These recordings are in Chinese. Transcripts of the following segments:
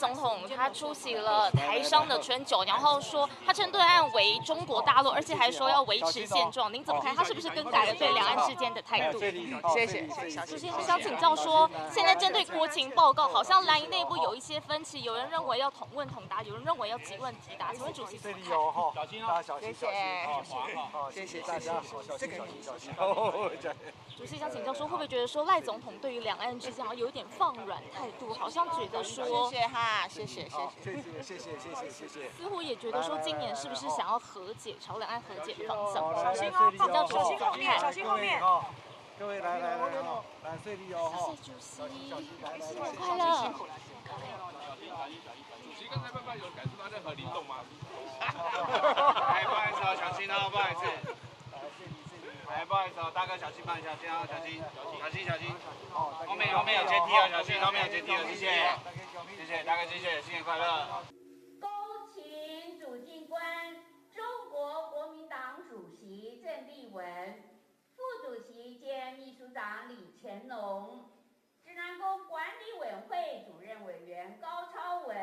总统他出席了台商的春酒，然后说他称对岸为中国大陆，而且还说要维持现状。您怎么看？他是不是更改了对两岸之间的态度？谢谢。主席，想请教说，现在针对国情报告，好像蓝营内部有一些分歧，有人认为要统问统答，有人认为要即问即答。请问主席怎么看？小心哦，大家小心，谢谢大家，这个小心。主席想请教说，会不会觉得说赖总统对于两岸之间有一点放软态度，好像觉得说，谢谢哈，谢谢。似乎也觉得说今年是不是想要和解，朝两岸和解的方向？小心哦，请教主席怎么看？小心后面。各位来顺利哦！谢谢主席，新年快乐！主席刚才慢有感受到任何灵动吗？不好意思哦，小心哦，不好意思。不好意思哦，大哥小心慢一下，这样小心。后面有阶梯哦，小心后面有阶梯哦，谢谢大哥，谢谢，新年快乐。恭请主计官中国国民党主席郑丽文。副主席兼秘书长李乾隆，指南宫管理委员会主任委员高超文，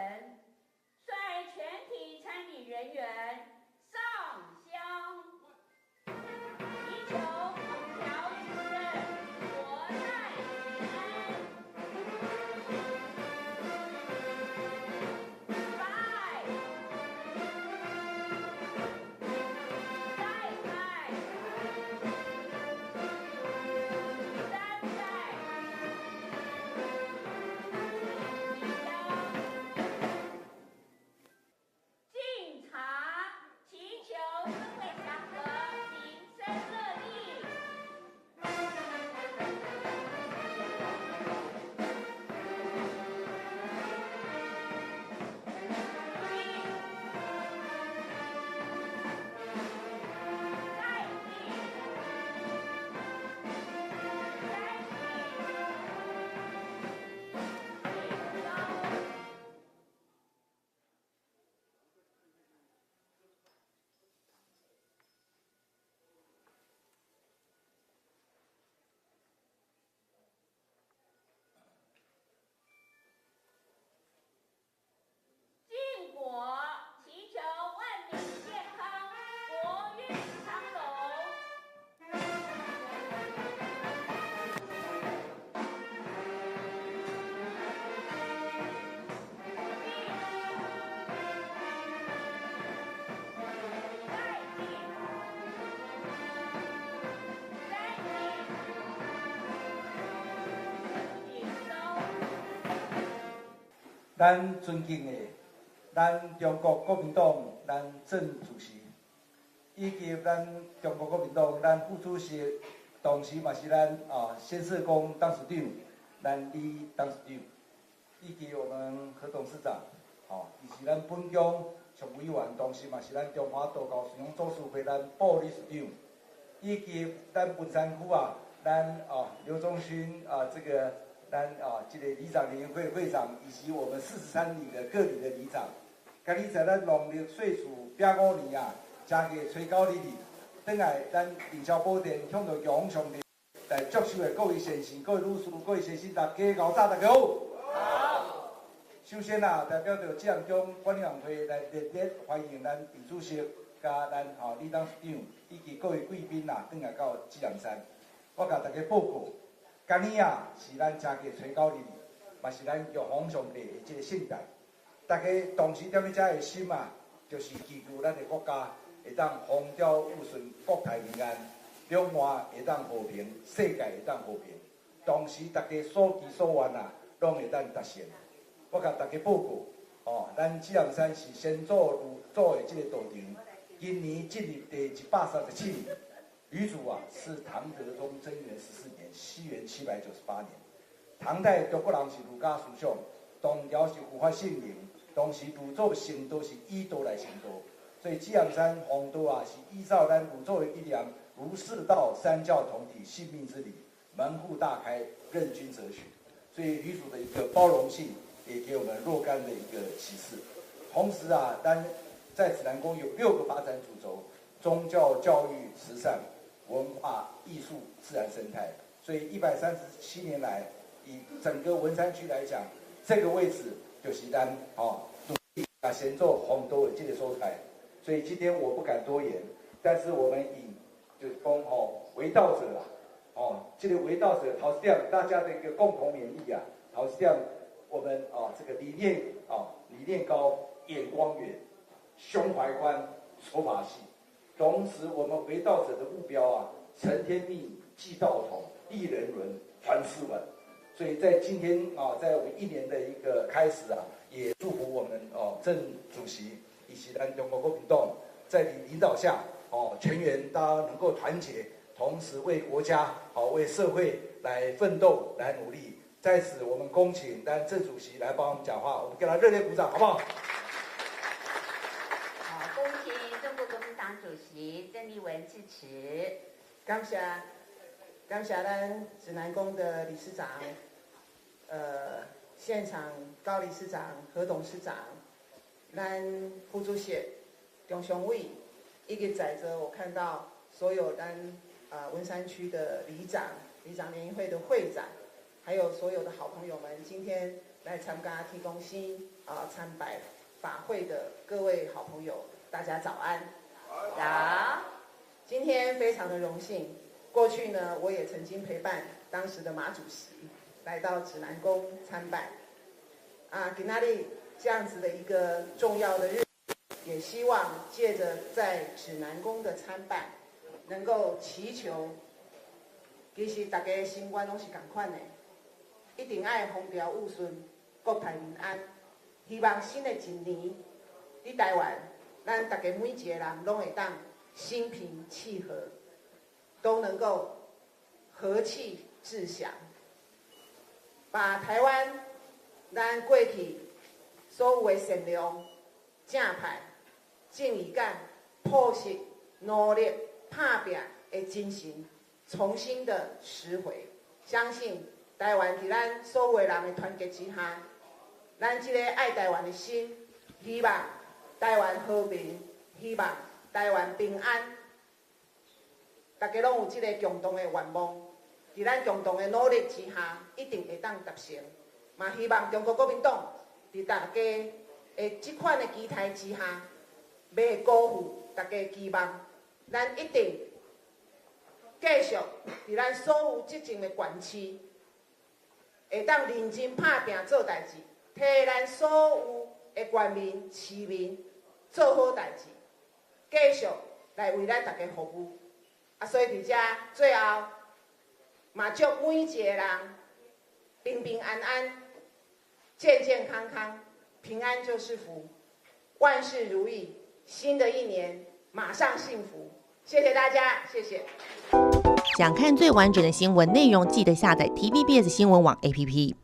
率全体参礼人员上香，祈求风调雨顺，国泰民安。咱尊敬的咱中国国民党咱郑主席，以及咱中国国民党咱副主席，同时嘛是咱先社工董事长，咱李董事长，以及我们何董事长，以及咱本乡常委员，同时嘛是咱中华道教信仰组织会咱副理事长，以及咱文山区咱刘忠勋这个。咱这个里长联谊会会长，以及我们43里的各里的里长，今日在咱农历岁数85年加个吹高里，等来咱凌霄宝殿向着阳上帝来祝寿的各位先生、各位女士、各位先生，大家熬早，大家好。好。首先代表着这样中管理委员会来热烈欢迎咱李主席加咱李董事长以及各位贵宾等来到志阳山，我甲大家报告。今年是咱正月初9日，嘛是咱玉皇上帝的这个圣诞。大家同时踮咧遮的心就是祈求咱的国家会当风调雨顺、国泰民安，两岸会当和平，世界会当和平。同时，大家所期所愿拢会当达成。我甲大家报告，咱志阳山是先祖祖的这个道场，今年进入第137年。吕祖是唐德宗贞元14年，西元798年。唐代中国人是儒家思想，唐朝是护法圣灵，当时儒祖成道是以道来成道，所以志阳山弘道是依照咱儒祖的理念，儒释道三教同体，性命之理，门户大开，任君择选。所以吕祖的一个包容性，也给我们若干的一个启示。同时咱在指南宫有6个发展主轴：宗教、教育、慈善。文化艺术、自然生态，所以137年来，以整个文山区来讲，这个位置就是咱先做红豆的这个所在。所以今天我不敢多言，但是我们以就是讲为道者啦，这个为道者，陶师店大家的一个共同勉励啊，陶师店我们这个理念高，眼光远，胸怀宽，手法细。同时，我们为道者的目标啊，承天命，继道统，立人伦，传世文。所以在今天在我们1年的一个开始啊，也祝福我们郑主席以及咱中国国民党在你领导下全员大家能够团结，同时为国家为社会来奋斗来努力。在此，我们恭请咱郑主席来帮我们讲话，我们给他热烈鼓掌，好不好？好，恭请中国国民党主席郑丽文致辞。感谢咱指南宫的理事长，现场高理事长、何董事长，咱副主席中常委，以及在座我看到所有咱文山区的里长联谊会的会长，还有所有的好朋友们，今天来参加天公星参拜法会的各位好朋友，大家早安。早。今天非常的荣幸，过去呢，我也曾经陪伴当时的马主席来到指南宫参拜。今天这样子的一个重要的日子，也希望借着在指南宫的参拜，能够祈求，其实大家的心愿拢是同款的，一定爱风调雨顺，国泰民安。希望新的一年，伫台湾，咱大家每一个人拢会当心平气和，都能够和气致祥，把台湾咱过去所有的善良、正派、正义感、朴实、努力、打拼的精神，重新的拾回。相信台湾伫咱所有的人的团结之下，咱这个爱台湾的心，希望台湾和平，希望台湾平安，大家拢有这个共同的愿望，在咱共同的努力之下，一定会当达成。嘛，希望中国国民党在大家的这款的期待之下，袂辜负大家的期望，咱一定继续在咱所有执政的县市，会当认真打拼做代志，替咱所有的县民、市民做好代志。继续来为咱大家服务，所以伫遮最后，嘛祝每一个人平平安安、健健康康，平安就是福，万事如意。新的一年马上幸福，谢谢大家，谢谢。想看最完整的新闻内容，记得下载 TVBS 新闻网 APP。